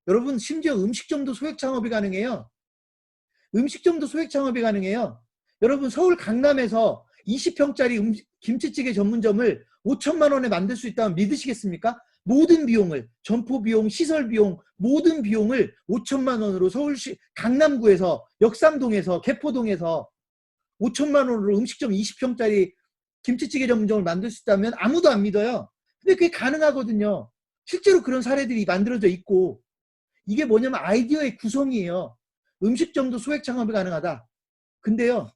여러분 심지어 음식점도 소액 창업이 가능해요. 음식점도 소액 창업이 가능해요. 여러분 서울 강남에서 20평짜리 김치찌개 전문점을 5천만 원에 만들 수 있다면 믿으시겠습니까? 모든 비용을, 점포 비용, 시설 비용, 모든 비용을 5천만 원으로 서울시 강남구에서, 역삼동에서, 개포동에서 5천만 원으로 음식점 20평짜리 김치찌개 전문점을 만들 수 있다면 아무도 안 믿어요. 근데 그게 가능하거든요. 실제로 그런 사례들이 만들어져 있고, 이게 뭐냐면 아이디어의 구성이에요. 음식점도 소액 창업이 가능하다. 근데요,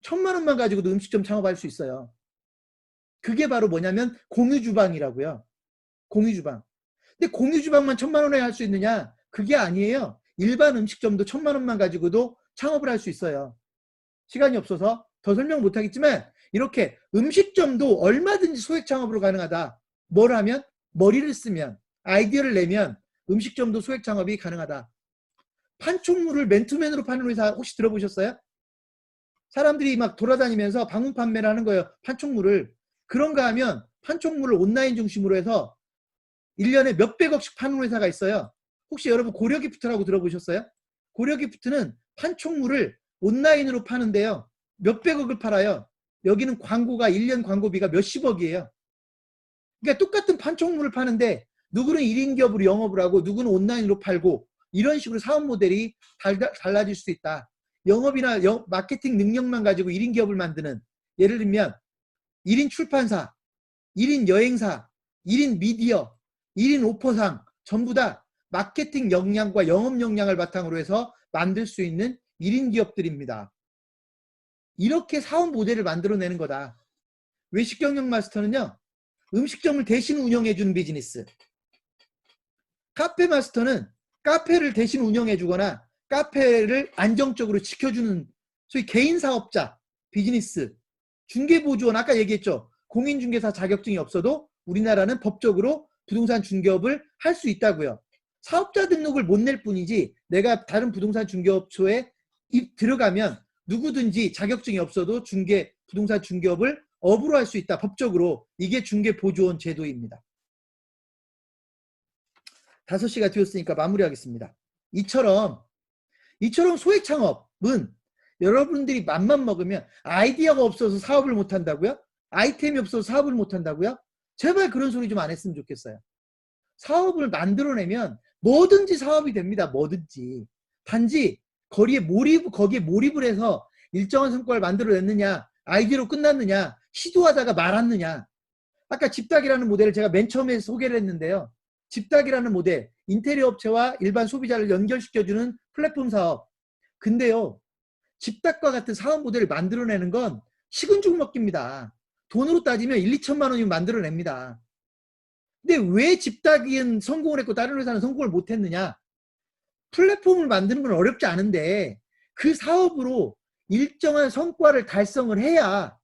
1,000만 원만 가지고도 음식점 창업할 수 있어요. 그게 바로 뭐냐면 공유주방이라고요. 공유주방. 근데 공유주방만 1,000만 원에 할 수 있느냐? 그게 아니에요. 일반 음식점도 1,000만 원만 가지고도 창업을 할 수 있어요. 시간이 없어서 더 설명 못하겠지만 이렇게 음식점도 얼마든지 소액 창업으로 가능하다. 뭘 하면? 머리를 쓰면, 아이디어를 내면 음식점도 소액 창업이 가능하다. 판촉물을 맨투맨으로 파는 회사 혹시 들어보셨어요? 사람들이 막 돌아다니면서 방문 판매를 하는 거예요. 판촉물을. 그런가 하면 판촉물을 온라인 중심으로 해서 1년에 몇백억씩 파는 회사가 있어요. 혹시 여러분 고려기프트라고 들어보셨어요? 고려기프트는 판촉물을 온라인으로 파는데요. 몇백억을 팔아요. 여기는 광고가 1년 광고비가 몇십억이에요. 그러니까 똑같은 판촉물을 파는데 누구는 1인 기업으로 영업을 하고 누구는 온라인으로 팔고 이런 식으로 사업 모델이 달라질 수 있다. 영업이나 마케팅 능력만 가지고 1인 기업을 만드는, 예를 들면 1인 출판사, 1인 여행사, 1인 미디어, 1인 오퍼상 전부 다 마케팅 역량과 영업 역량을 바탕으로 해서 만들 수 있는 1인 기업들입니다. 이렇게 사업 모델을 만들어내는 거다. 외식 경영 마스터는요, 음식점을 대신 운영해주는 비즈니스. 카페 마스터는 카페를 대신 운영해주거나 카페를 안정적으로 지켜주는 소위 개인 사업자, 비즈니스, 중개보조원. 아까 얘기했죠. 공인중개사 자격증이 없어도 우리나라는 법적으로 부동산 중개업을 할 수 있다고요. 사업자 등록을 못 낼 뿐이지 내가 다른 부동산 중개업소에 들어가면 누구든지 자격증이 없어도 부동산 중개업을 업으로 할 수 있다. 법적으로. 이게 중개보조원 제도입니다. 5시가 되었으니까 마무리하겠습니다. 이처럼 소액 창업은 여러분들이 맘만 먹으면, 아이디어가 없어서 사업을 못한다고요? 아이템이 없어서 사업을 못한다고요? 제발 그런 소리 좀 안 했으면 좋겠어요. 사업을 만들어내면 뭐든지 사업이 됩니다. 뭐든지. 단지 거기에 몰입을 해서 일정한 성과를 만들어냈느냐, 아이디어로 끝났느냐, 시도하다가 말았느냐. 아까 집닭이라는 모델을 제가 맨 처음에 소개를 했는데요. 집닭이라는 모델, 인테리어 업체와 일반 소비자를 연결시켜주는 플랫폼 사업. 근데요, 집닭과 같은 사업 모델을 만들어내는 건 식은 죽 먹기입니다. 돈으로 따지면 1, 2천만 원이면 만들어냅니다. 근데 왜 집닭이는 성공을 했고 다른 회사는 성공을 못했느냐? 플랫폼을 만드는 건 어렵지 않은데 그 사업으로 일정한 성과를 달성을 해야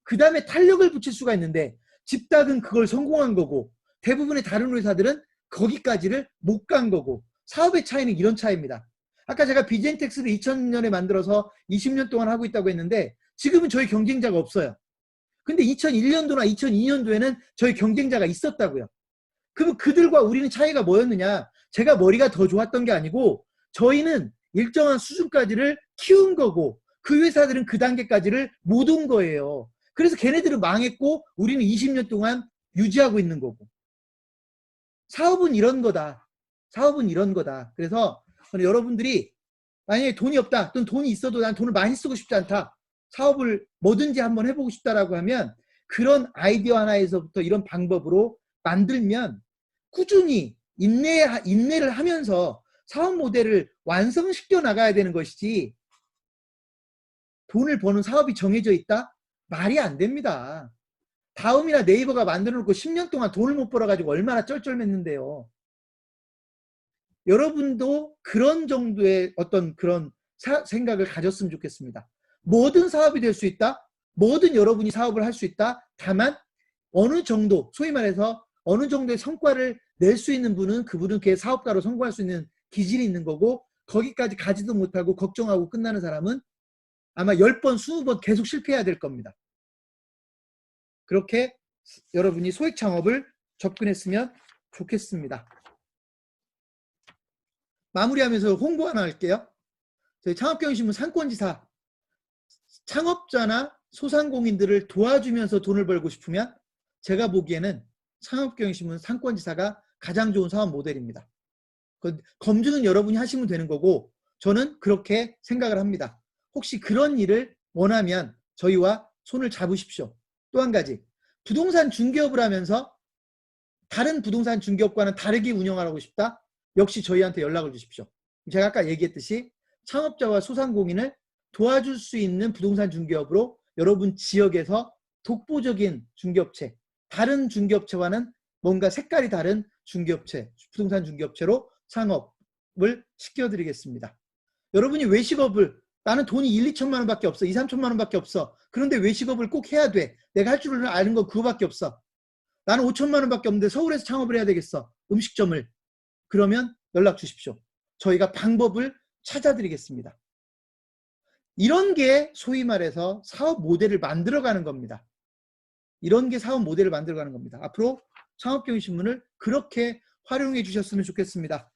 그 다음에 탄력을 붙일 수가 있는데, 집닭은 그걸 성공한 거고 대부분의 다른 회사들은 거기까지를 못 간 거고, 사업의 차이는 이런 차이입니다. 아까 제가 비젠텍스를 2000년에 만들어서 20년 동안 하고 있다고 했는데 지금은 저희 경쟁자가 없어요. 근데 2001년도나 2002년도에는 저희 경쟁자가 있었다고요. 그럼 그들과 우리는 차이가 뭐였느냐? 제가 머리가 더 좋았던 게 아니고 저희는 일정한 수준까지를 키운 거고 그 회사들은 그 단계까지를 못 온 거예요. 그래서 걔네들은 망했고 우리는 20년 동안 유지하고 있는 거고. 사업은 이런 거다. 사업은 이런 거다. 그래서 여러분들이 만약에 돈이 없다, 또는 돈이 있어도 난 돈을 많이 쓰고 싶지 않다, 사업을 뭐든지 한번 해보고 싶다라고 하면 그런 아이디어 하나에서부터 이런 방법으로 만들면 꾸준히 인내를 하면서 사업 모델을 완성시켜 나가야 되는 것이지, 돈을 버는 사업이 정해져 있다? 말이 안 됩니다. 다음이나 네이버가 만들어 놓고 10년 동안 돈을 못 벌어가지고 얼마나 쩔쩔맸는데요. 여러분도 그런 정도의 어떤 그런 생각을 가졌으면 좋겠습니다. 모든 사업이 될 수 있다. 모든 여러분이 사업을 할 수 있다. 다만 어느 정도, 소위 말해서 어느 정도의 성과를 낼 수 있는 분은 그분은 그 사업가로 성공할 수 있는 기질이 있는 거고, 거기까지 가지도 못하고 걱정하고 끝나는 사람은 아마 10번, 20번 계속 실패해야 될 겁니다. 그렇게 여러분이 소액 창업을 접근했으면 좋겠습니다. 마무리하면서 홍보 하나 할게요. 저희 창업경영신문 상권지사, 창업자나 소상공인들을 도와주면서 돈을 벌고 싶으면 제가 보기에는 창업경영신문 상권지사가 가장 좋은 사업 모델입니다. 검증은 여러분이 하시면 되는 거고 저는 그렇게 생각을 합니다. 혹시 그런 일을 원하면 저희와 손을 잡으십시오. 또 한 가지, 부동산 중개업을 하면서 다른 부동산 중개업과는 다르게 운영하고 싶다? 역시 저희한테 연락을 주십시오. 제가 아까 얘기했듯이 창업자와 소상공인을 도와줄 수 있는 부동산 중개업으로 여러분 지역에서 독보적인 중개업체, 다른 중개업체와는 뭔가 색깔이 다른 중개업체, 부동산 중개업체로 창업을 시켜드리겠습니다. 여러분이 외식업을, 나는 돈이 1, 2천만 원밖에 없어, 2, 3천만 원밖에 없어. 그런데 외식업을 꼭 해야 돼. 내가 할 줄 아는 건 그거밖에 없어. 나는 5천만 원밖에 없는데 서울에서 창업을 해야 되겠어. 음식점을. 그러면 연락 주십시오. 저희가 방법을 찾아드리겠습니다. 이런 게 소위 말해서 사업 모델을 만들어가는 겁니다. 이런 게 사업 모델을 만들어가는 겁니다. 앞으로 창업경영신문을 그렇게 활용해 주셨으면 좋겠습니다.